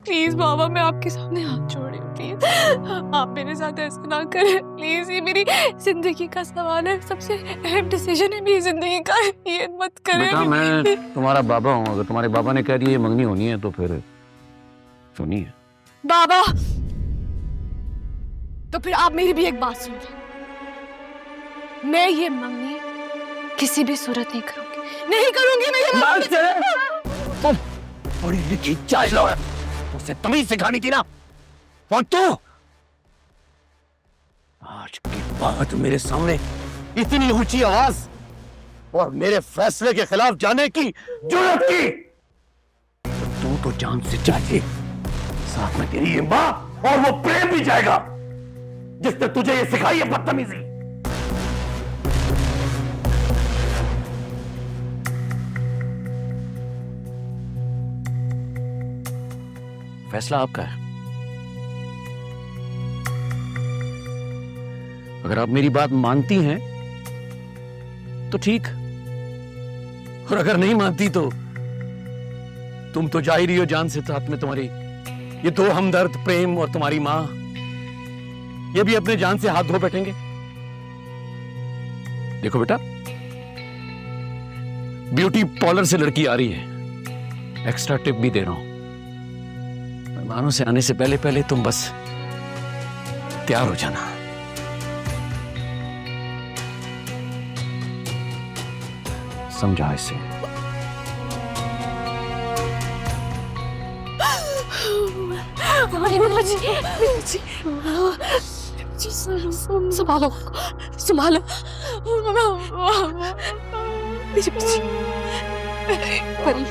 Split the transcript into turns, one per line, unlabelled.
Please बाबा, मैं आपके सामने हाथ जोड़ रही हूँ, प्लीज आप मेरे साथ ऐसा ना करें प्लीज। ये मेरी जिंदगी का सवाल है, सबसे अहम डिसीजन है मेरी जिंदगी का, ये मत करें।
बेटा मैं तुम्हारा बाबा हूँ, अगर तुम्हारे बाबा ने कह दिया ये मंगनी होनी है तो फिर सुनिए।
बाबा तो फिर आप मेरी भी एक बात सुनिए, मैं ये मंगनी किसी भी सूरत नहीं करूंगी, नहीं करूंगी मैं ये।
तुम बड़ी लिखी चाहिए, उसे तमीज सिखानी थी ना। कौन तू? आज के बाद मेरे सामने इतनी ऊंची आवाज और मेरे फैसले के खिलाफ जाने की जुर्रत की तो तू तो जान से चाहिए, साथ में तेरी ये मां और वो प्रेम भी जाएगा जिसने तुझे ये सिखाई है बदतमीजी। फैसला आपका है। अगर आप मेरी बात मानती हैं तो ठीक, और अगर नहीं मानती तो तुम तो जा ही रही हो जान से, साथ में तुम्हारी ये दो हमदर्द प्रेम और तुम्हारी मां, ये भी अपने जान से हाथ धो बैठेंगे। देखो बेटा, ब्यूटी पार्लर से लड़की आ रही है, एक्स्ट्रा टिप भी दे रहा हूं। मेहमानों से आने से पहले पहले तुम बस तैयार हो जाना। समझा इसे?
संभालो संभालो, परी